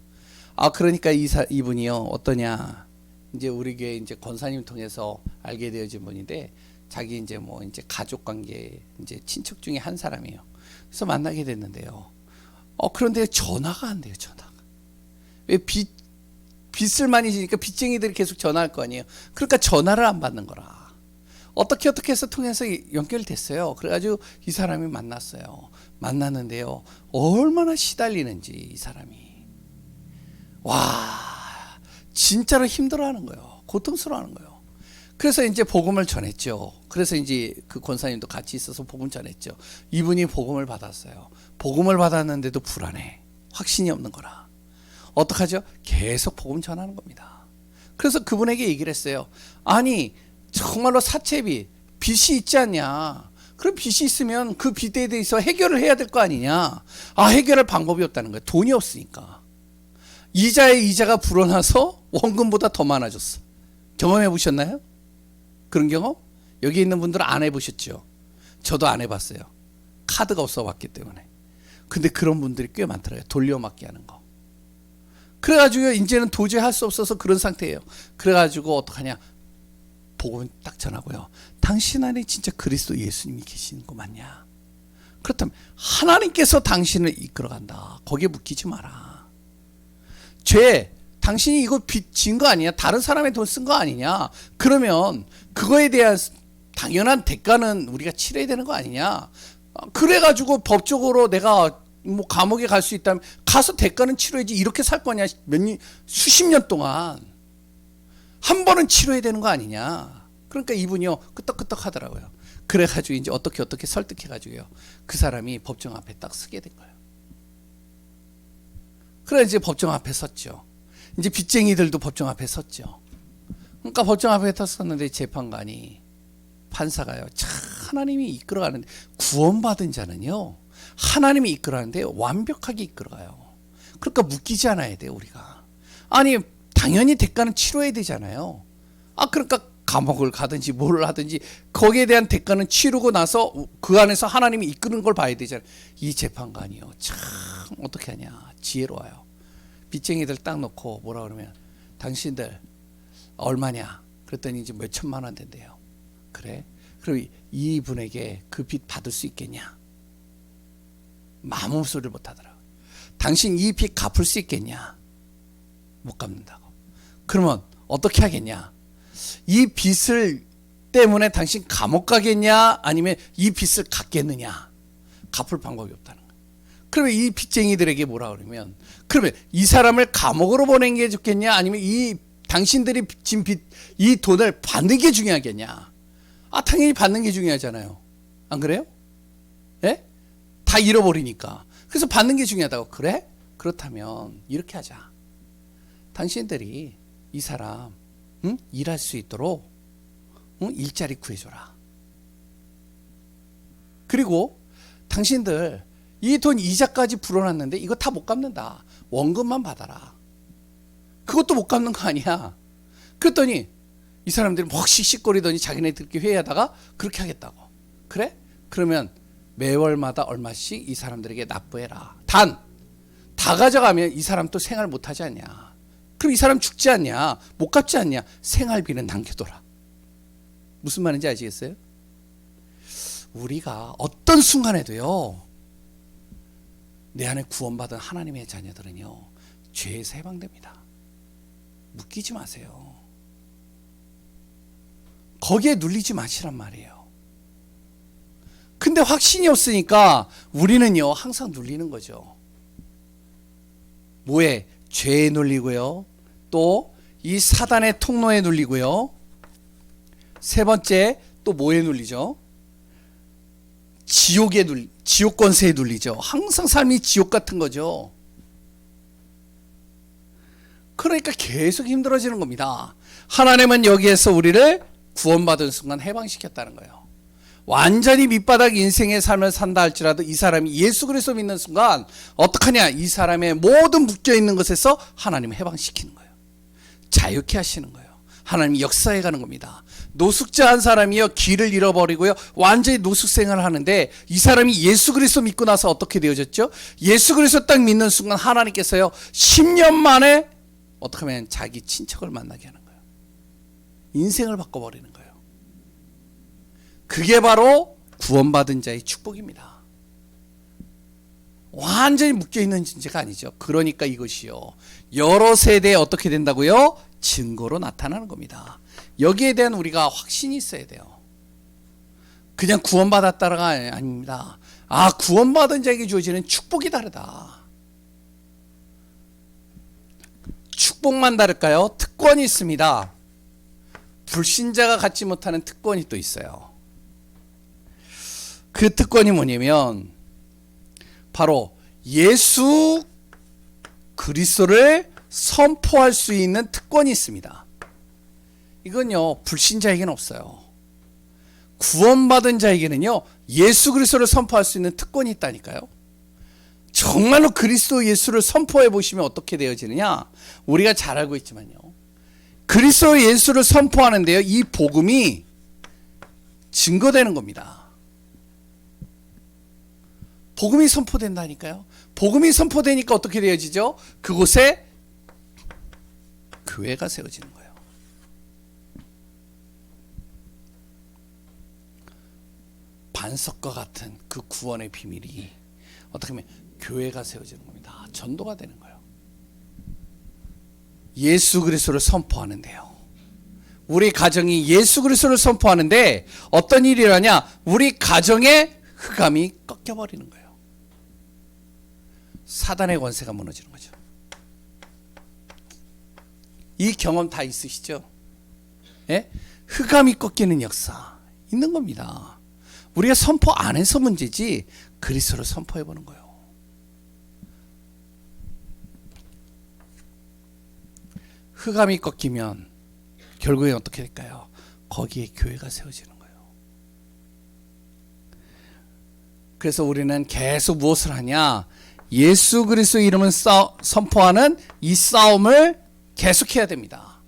그러니까 이분이요, 어떠냐, 이제 우리 교회 이제 권사님 통해서 알게 되어진 분인데, 자기 이제 뭐 이제 가족 관계, 이제 친척 중에 한 사람이에요. 그래서 만나게 됐는데요. 그런데 전화가 안 돼요, 전화가. 왜? 빚을 많이 지니까 빚쟁이들이 계속 전화할 거 아니에요. 그러니까 전화를 안 받는 거라. 어떻게 해서 통해서 연결됐어요. 그래가지고 이 사람이 만났어요. 만났는데요. 얼마나 시달리는지 이 사람이. 와, 진짜로 힘들어하는 거예요. 고통스러워하는 거예요. 그래서 이제 복음을 전했죠. 그래서 이제 그 권사님도 같이 있어서 복음 전했죠. 이분이 복음을 받았어요. 복음을 받았는데도 불안해. 확신이 없는 거라. 어떡하죠? 계속 복음 전하는 겁니다. 그래서 그분에게 얘기를 했어요. 아니, 정말로 사채비, 빚이 있지 않냐? 그럼 빚이 있으면 그 빚에 대해서 해결을 해야 될 거 아니냐? 아, 해결할 방법이 없다는 거예요. 돈이 없으니까. 이자의 이자가 불어나서 원금보다 더 많아졌어. 경험해 보셨나요? 그런 경험? 여기 있는 분들은 안 해보셨죠? 저도 안 해봤어요. 카드가 없어 왔기 때문에. 근데 그런 분들이 꽤 많더라고요. 돌려막기 하는 거. 그래가지고 이제는 도저히 할 수 없어서 그런 상태예요. 그래가지고 어떡하냐? 복음 딱 전하고요. 당신 안에 진짜 그리스도 예수님이 계시는 거 맞냐? 그렇다면 하나님께서 당신을 이끌어간다. 거기에 묶이지 마라. 죄, 당신이 이거 빚진 거 아니냐? 다른 사람의 돈 쓴 거 아니냐? 그러면 그거에 대한 당연한 대가는 우리가 치러야 되는 거 아니냐? 그래가지고 법적으로 내가 뭐 감옥에 갈 수 있다면 가서 대가는 치러야지. 이렇게 살 거냐? 수십 년 동안 한 번은 치러야 되는 거 아니냐? 그러니까 이분이요 끄떡끄떡 하더라고요. 그래가지고 이제 어떻게 설득해가지고요 그 사람이 법정 앞에 딱 서게 된 거예요. 그래 이제 법정 앞에 섰죠. 이제 빚쟁이들도 법정 앞에 섰죠. 그러니까 법정 앞에 섰는데 재판관이 판사가요. 참 하나님이 이끌어가는데 구원받은 자는요 하나님이 이끌어가는데 완벽하게 이끌어가요. 그러니까 묶이지 않아야 돼요 우리가. 아니 당연히 대가는 치러야 되잖아요. 아 그러니까 감옥을 가든지 뭘 하든지 거기에 대한 대가는 치르고 나서 그 안에서 하나님이 이끄는 걸 봐야 되잖아요. 이 재판관이요 참 어떻게 하냐 지혜로워요. 빚쟁이들 딱 놓고 뭐라 그러면 당신들 얼마냐 그랬더니 이제 몇 천만 원 된대요. 그래? 그럼 이분에게 그 빚 받을 수 있겠냐? 아무 소리를 못 하더라고요. 당신 이 빚 갚을 수 있겠냐? 못 갚는다고. 그러면 어떻게 하겠냐? 이 빚을 때문에 당신 감옥 가겠냐? 아니면 이 빚을 갚겠느냐? 갚을 방법이 없다는 거예요. 그러면 이 빚쟁이들에게 뭐라 그러면 그러면 이 사람을 감옥으로 보내는 게 좋겠냐? 아니면 이 당신들이 진 빚, 이 돈을 받는 게 중요하겠냐? 아, 당연히 받는 게 중요하잖아요. 안 그래요? 예? 다 잃어버리니까. 그래서 받는 게 중요하다고. 그래? 그렇다면 이렇게 하자. 당신들이 이 사람 일할 수 있도록 일자리 구해줘라. 그리고 당신들 이 돈 이자까지 불어났는데 이거 다 못 갚는다. 원금만 받아라. 그것도 못 갚는 거 아니야. 그랬더니 이 사람들이 막 씩씩거리더니 자기네들끼리 회의하다가 그렇게 하겠다고. 그래? 그러면 매월마다 얼마씩 이 사람들에게 납부해라. 단, 다 가져가면 이 사람 또 생활 못하지 않냐. 그럼 이 사람 죽지 않냐. 못 갚지 않냐. 생활비는 남겨둬라. 무슨 말인지 아시겠어요? 우리가 어떤 순간에도요 내 안에 구원받은 하나님의 자녀들은요 죄에서 해방됩니다. 묶이지 마세요. 거기에 눌리지 마시란 말이에요. 근데 확신이 없으니까 우리는요 항상 눌리는 거죠. 뭐에? 죄에 눌리고요. 또 이 사단의 통로에 눌리고요. 세 번째 또 뭐에 눌리죠? 지옥 권세에 눌리죠. 항상 삶이 지옥 같은 거죠. 그러니까 계속 힘들어지는 겁니다. 하나님은 여기에서 우리를 구원받은 순간 해방시켰다는 거예요. 완전히 밑바닥 인생의 삶을 산다 할지라도 이 사람이 예수 그리스도 믿는 순간 어떡하냐? 이 사람의 모든 묶여있는 것에서 하나님을 해방시키는 거예요. 자유케 하시는 거예요. 하나님이 역사해 가는 겁니다. 노숙자 한 사람이요 길을 잃어버리고요 완전히 노숙 생활을 하는데 이 사람이 예수 그리스도 믿고 나서 어떻게 되어졌죠? 예수 그리스도 딱 믿는 순간 하나님께서요 10년 만에 어떻게 하면 자기 친척을 만나게 하는 거예요. 인생을 바꿔버리는 거예요. 그게 바로 구원받은 자의 축복입니다. 완전히 묶여있는 존재가 아니죠. 그러니까 이것이요 여러 세대에 어떻게 된다고요? 증거로 나타나는 겁니다. 여기에 대한 우리가 확신이 있어야 돼요. 그냥 구원받았다가 아닙니다. 구원받은 자에게 주어지는 축복이 다르다. 축복만 다를까요? 특권이 있습니다. 불신자가 갖지 못하는 특권이 또 있어요. 그 특권이 뭐냐면 바로 예수 그리스도를 선포할 수 있는 특권이 있습니다. 이건요, 불신자에게는 없어요. 구원받은 자에게는요, 예수 그리스도를 선포할 수 있는 특권이 있다니까요. 정말로 그리스도 예수를 선포해 보시면 어떻게 되어지느냐? 우리가 잘 알고 있지만요, 그리스도 예수를 선포하는데요, 이 복음이 증거되는 겁니다. 복음이 선포된다니까요. 복음이 선포되니까 어떻게 되어지죠? 그곳에 교회가 세워지는 거예요. 반석과 같은 그 구원의 비밀이 어떻게 하면 교회가 세워지는 겁니다. 전도가 되는 거예요. 예수 그리스도를 선포하는데요, 우리 가정이 예수 그리스도를 선포하는데 어떤 일이 일어나냐? 우리 가정의 흑암이 꺾여버리는 거예요. 사단의 권세가 무너지는 거죠. 이 경험 다 있으시죠? 예? 흑암이 꺾이는 역사 있는 겁니다. 우리가 선포 안 해서 문제지 그리스도를 선포해 보는 거예요. 흑암이 꺾이면 결국에 어떻게 될까요? 거기에 교회가 세워지는 거예요. 그래서 우리는 계속 무엇을 하냐? 예수 그리스도 이름을 선포하는 이 싸움을 계속해야 됩니다.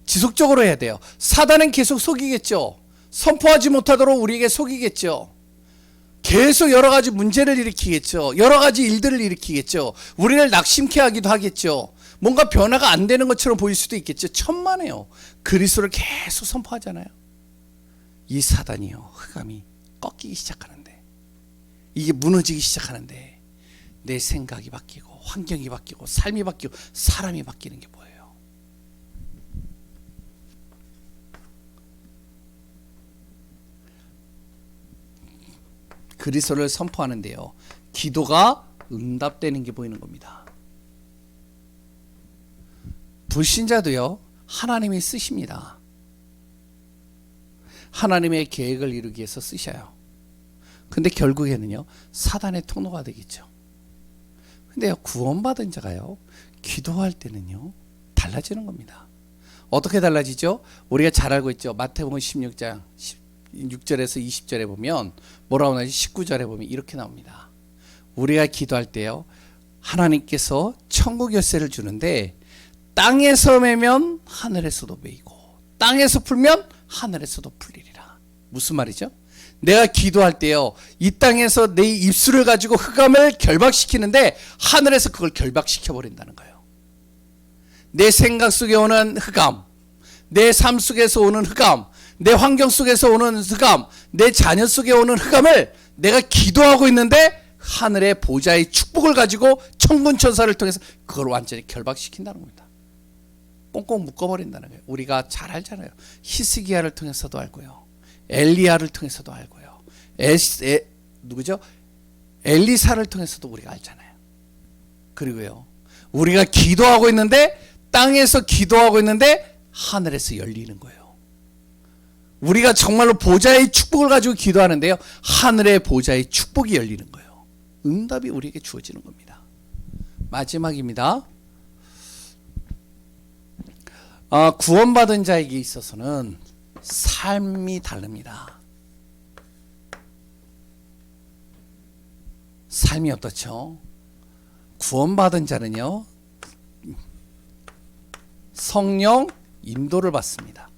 지속적으로 해야 돼요. 사단은 계속 속이겠죠. 선포하지 못하도록 우리에게 속이겠죠. 계속 여러 가지 문제를 일으키겠죠. 여러 가지 일들을 일으키겠죠. 우리를 낙심케 하기도 하겠죠. 뭔가 변화가 안 되는 것처럼 보일 수도 있겠죠. 천만에요. 그리스도를 계속 선포하잖아요. 이 사단이요, 흑암이 꺾이기 시작하는데, 이게 무너지기 시작하는데 내 생각이 바뀌고 환경이 바뀌고 삶이 바뀌고 사람이 바뀌는 게 뭐예요? 그리스도를 선포하는데요, 기도가 응답되는 게 보이는 겁니다. 불신자도요, 하나님이 쓰십니다. 하나님의 계획을 이루기 위해서 쓰셔요. 근데 결국에는요, 사단의 통로가 되겠죠. 근데요, 구원받은 자가요, 기도할 때는요, 달라지는 겁니다. 어떻게 달라지죠? 우리가 잘 알고 있죠. 마태복음 16장 6절에서 20절에 보면 뭐라고 나오지? 19절에 보면 이렇게 나옵니다. 우리가 기도할 때요, 하나님께서 천국 열쇠를 주는데 땅에서 매면 하늘에서도 매이고 땅에서 풀면 하늘에서도 풀리리라. 무슨 말이죠? 내가 기도할 때요, 이 땅에서 내 입술을 가지고 흑암을 결박시키는데 하늘에서 그걸 결박시켜 버린다는 거예요. 내 생각 속에 오는 흑암, 내 삶 속에서 오는 흑암, 내 환경 속에서 오는 흑암, 내 자녀 속에 오는 흑암을 내가 기도하고 있는데 하늘의 보좌의 축복을 가지고 천군 천사를 통해서 그걸 완전히 결박시킨다는 겁니다. 꽁꽁 묶어버린다는 거예요. 우리가 잘 알잖아요. 히스기야를 통해서도 알고요, 엘리야를 통해서도 알고요, 누구죠? 엘리사를 통해서도 우리가 알잖아요. 그리고요, 우리가 기도하고 있는데 땅에서 기도하고 있는데 하늘에서 열리는 거예요. 우리가 정말로 보좌의 축복을 가지고 기도하는데요, 하늘의 보좌의 축복이 열리는 거예요. 응답이 우리에게 주어지는 겁니다. 마지막입니다. 구원받은 자에게 있어서는 삶이 다릅니다. 삶이 어떻죠? 구원받은 자는요, 성령 인도를 받습니다.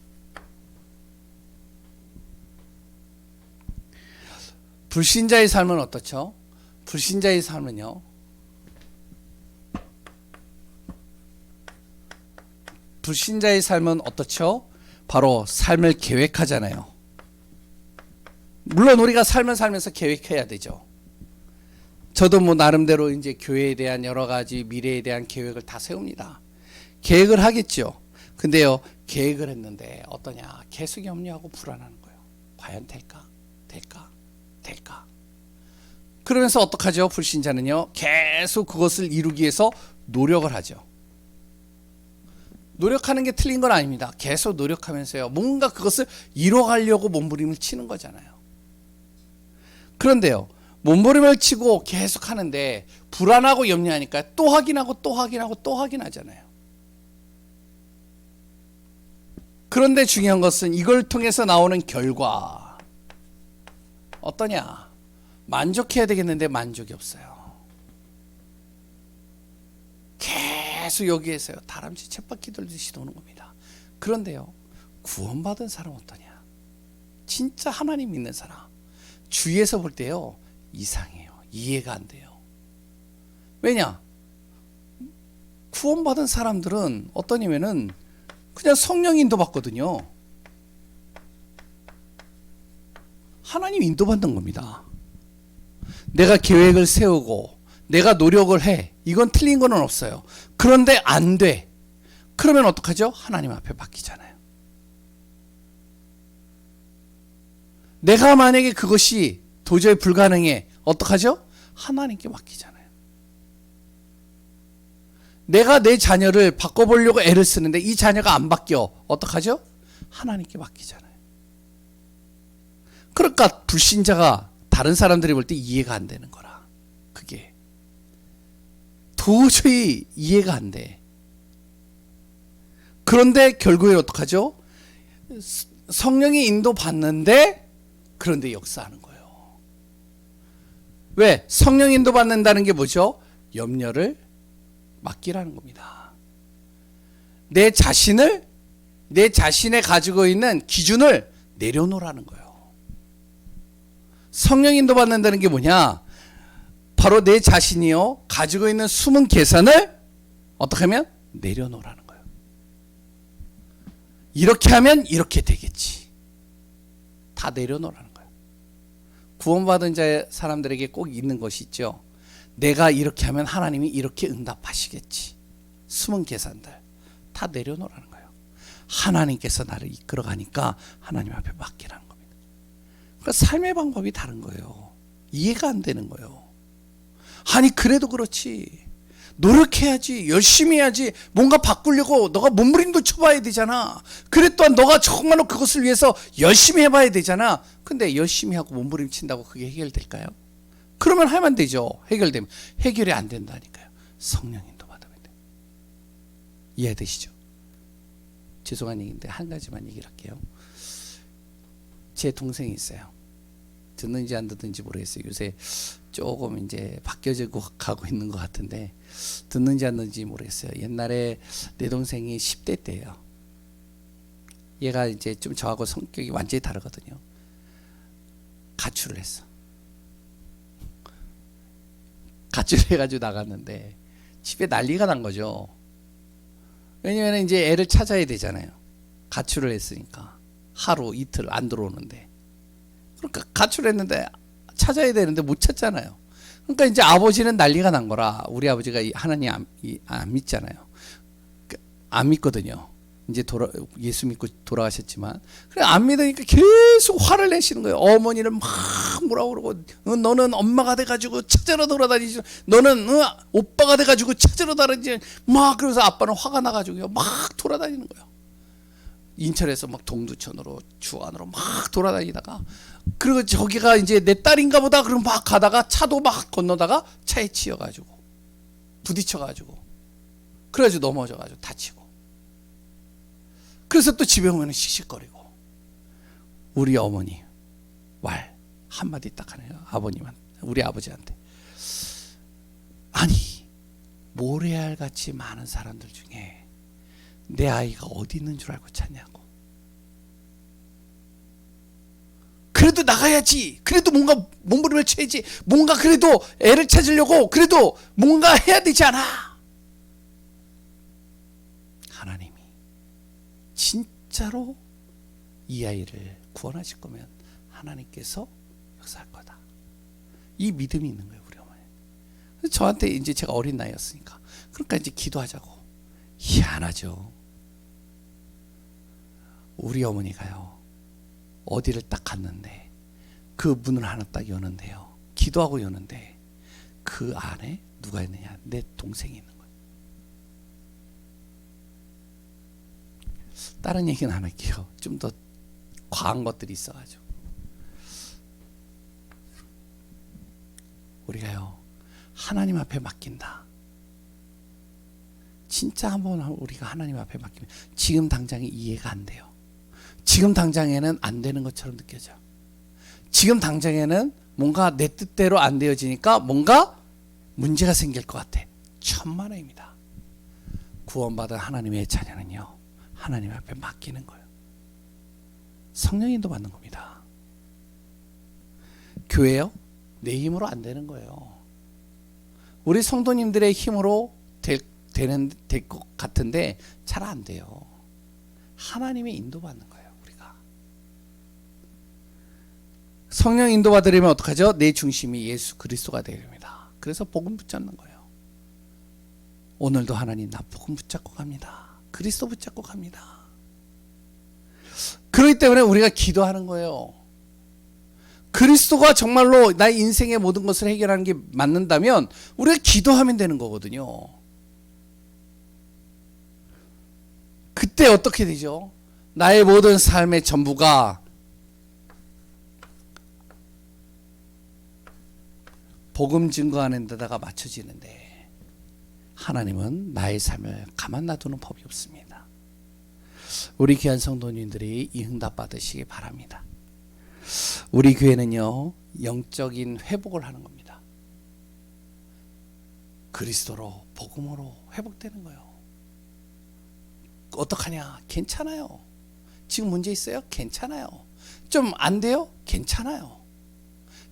불신자의 삶은 어떻죠? 불신자의 삶은요, 불신자의 삶은 어떻죠? 바로 삶을 계획하잖아요. 물론 우리가 삶을 살면서 계획해야 되죠. 저도 뭐 나름대로 이제 교회에 대한 여러 가지 미래에 대한 계획을 다 세웁니다. 계획을 하겠죠. 근데요, 계획을 했는데 어떠냐? 계속 염려하고 불안하는 거예요. 과연 될까? 될까? 그러면서 어떡하죠? 불신자는요, 계속 그것을 이루기 위해서 노력을 하죠. 노력하는 게 틀린 건 아닙니다. 계속 노력하면서요, 뭔가 그것을 이뤄가려고 몸부림을 치는 거잖아요. 그런데요, 몸부림을 치고 계속 하는데 불안하고 염려하니까 또 확인하고 또 확인하고 또 확인하잖아요. 그런데 중요한 것은 이걸 통해서 나오는 결과 어떠냐? 만족해야 되겠는데 만족이 없어요. 계속 여기에서요, 다람쥐 쳇바퀴 돌듯이 도는 겁니다. 그런데요, 구원받은 사람 어떠냐? 진짜 하나님 믿는 사람, 주위에서 볼 때요, 이상해요. 이해가 안 돼요. 왜냐? 구원받은 사람들은 어떠냐면은 그냥 성령 인도 받거든요. 하나님 인도 받는 겁니다. 내가 계획을 세우고 내가 노력을 해. 이건 틀린 건 없어요. 그런데 안 돼. 그러면 어떡하죠? 하나님 앞에 맡기잖아요. 내가 만약에 그것이 도저히 불가능해. 어떡하죠? 하나님께 맡기잖아요. 내가 내 자녀를 바꿔보려고 애를 쓰는데 이 자녀가 안 바뀌어. 어떡하죠? 하나님께 맡기잖아요. 그러니까 불신자가 다른 사람들이 볼 때 이해가 안 되는 거라. 그게 도저히 이해가 안 돼. 그런데 결국에 어떡하죠? 성령이 인도 받는데 그런데 역사하는 거예요. 왜? 성령 인도 받는다는 게 뭐죠? 염려를 맡기라는 겁니다. 내 자신의 가지고 있는 기준을 내려놓으라는 거예요. 성령 인도 받는다는 게 뭐냐? 바로 내 자신이요, 가지고 있는 숨은 계산을 어떻게 하면 내려놓으라는 거예요. 이렇게 하면 이렇게 되겠지. 다 내려놓으라는 거예요. 구원받은 자의 사람들에게 꼭 있는 것이 있죠. 내가 이렇게 하면 하나님이 이렇게 응답하시겠지. 숨은 계산들 다 내려놓으라는 거예요. 하나님께서 나를 이끌어가니까 하나님 앞에 맡기라는 겁니다. 그러니까 삶의 방법이 다른 거예요. 이해가 안 되는 거예요. 아니 그래도 그렇지, 노력해야지, 열심히 해야지, 뭔가 바꾸려고 너가 몸부림도 쳐봐야 되잖아. 그래 또한 너가 정말로 그것을 위해서 열심히 해봐야 되잖아. 근데 열심히 하고 몸부림 친다고 그게 해결될까요? 그러면 하면 되죠. 해결되면. 해결이 안 된다니까요. 성령 인도 받으면 돼요. 이해되시죠? 죄송한 얘기인데 한 가지만 얘기를 할게요. 제 동생이 있어요. 듣는지 안 듣는지 모르겠어요. 요새 조금 이제 바뀌어지고 가고 있는 것 같은데 듣는지 안 듣는지 모르겠어요. 옛날에 내 동생이 10대 때예요. 얘가 이제 좀 저하고 성격이 완전히 다르거든요. 가출을 했어. 가출을 해가지고 나갔는데 집에 난리가 난 거죠. 왜냐면 이제 애를 찾아야 되잖아요. 가출을 했으니까 하루 이틀 안 들어오는데, 그러니까 가출했는데 찾아야 되는데 못 찾잖아요. 그러니까 이제 아버지는 난리가 난 거라. 우리 아버지가 하나님 안 믿잖아요. 안 믿거든요. 이제 예수 믿고 돌아가셨지만, 그래 안 믿으니까 계속 화를 내시는 거예요. 어머니를 막 뭐라 그러고, 너는 엄마가 돼가지고 찾으러 돌아다니지, 너는 오빠가 돼가지고 찾으러 다니지, 막 그래서 아빠는 화가 나가지고요 막 돌아다니는 거예요. 인천에서 막 동두천으로 주안으로 막 돌아다니다가, 그리고 저기가 이제 내 딸인가 보다 그럼 막 가다가 차도 막 건너다가 차에 치여가지고 부딪혀가지고 그래가지고 넘어져가지고 다치고, 그래서 또 집에 오면 씩씩거리고. 우리 어머니 말 한마디 딱 하네요. 아버님한테, 우리 아버지한테. 아니 모래알 같이 많은 사람들 중에 내 아이가 어디 있는 줄 알고 찾냐고. 그래도 나가야지. 그래도 뭔가 몸부림을 쳐야지. 뭔가 그래도 애를 찾으려고 그래도 뭔가 해야 되지 않아. 하나님이 진짜로 이 아이를 구원하실 거면 하나님께서 역사할 거다. 이 믿음이 있는 거예요, 우리 어머니. 저한테 이제 제가 어린 나이였으니까. 그러니까 이제 기도하자고. 희한하죠. 우리 어머니가요, 어디를 딱 갔는데 그 문을 하나 딱 여는데요. 기도하고 여는데 그 안에 누가 있느냐? 내 동생이 있는 거예요. 다른 얘기는 안 할게요. 좀 더 과한 것들이 있어가지고. 우리가요, 하나님 앞에 맡긴다. 진짜 한번 우리가 하나님 앞에 맡기면 지금 당장에 이해가 안 돼요. 지금 당장에는 안 되는 것처럼 느껴져. 지금 당장에는 뭔가 내 뜻대로 안 되어지니까 뭔가 문제가 생길 것 같아. 천만에입니다. 구원받은 하나님의 자녀는요, 하나님 앞에 맡기는 거예요. 성령인도 받는 겁니다. 교회요? 내 힘으로 안 되는 거예요. 우리 성도님들의 힘으로 될 것 같은데 잘 안 돼요. 하나님의 인도받는 거예요. 우리가 성령 인도받으려면 어떡하죠? 내 중심이 예수 그리스도가 되어야 됩니다. 그래서 복음 붙잡는 거예요. 오늘도 하나님 나 복음 붙잡고 갑니다. 그리스도 붙잡고 갑니다. 그렇기 때문에 우리가 기도하는 거예요. 그리스도가 정말로 나의 인생의 모든 것을 해결하는 게 맞는다면 우리가 기도하면 되는 거거든요. 그때 어떻게 되죠? 나의 모든 삶의 전부가 복음 증거하는 데다가 맞춰지는데 하나님은 나의 삶을 가만 놔두는 법이 없습니다. 우리 귀한 성도님들이 이 응답 받으시기 바랍니다. 우리 교회는요, 영적인 회복을 하는 겁니다. 그리스도로, 복음으로 회복되는 거예요. 어떡하냐? 괜찮아요. 지금 문제 있어요? 괜찮아요. 좀 안 돼요? 괜찮아요.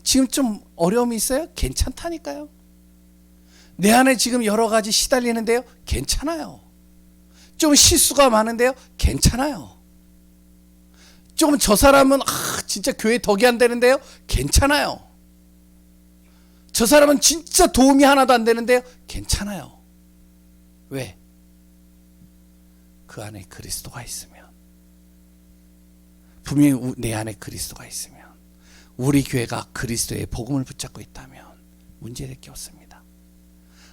지금 좀 어려움이 있어요? 괜찮다니까요. 내 안에 지금 여러 가지 시달리는데요? 괜찮아요. 좀 실수가 많은데요? 괜찮아요. 조금 저 사람은 진짜 교회 덕이 안 되는데요? 괜찮아요. 저 사람은 진짜 도움이 하나도 안 되는데요? 괜찮아요. 왜? 그 안에 그리스도가 있으면, 분명히 내 안에 그리스도가 있으면, 우리 교회가 그리스도의 복음을 붙잡고 있다면 문제될 게 없습니다.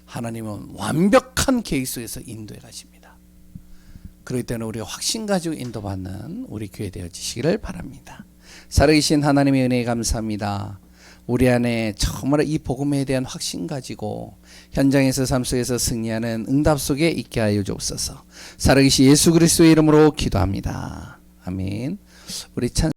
하나님은 완벽한 계획 속에서 인도해 가십니다. 그렇기 때문에 우리가 확신 가지고 인도받는 우리 교회 되어지시기를 바랍니다. 살아계신 하나님의 은혜에 감사합니다. 우리 안에 정말 이 복음에 대한 확신 가지고 현장에서 삶 속에서 승리하는 응답 속에 있게 하여 주옵소서. 살아계신 예수 그리스도의 이름으로 기도합니다. 아멘. 우리 찬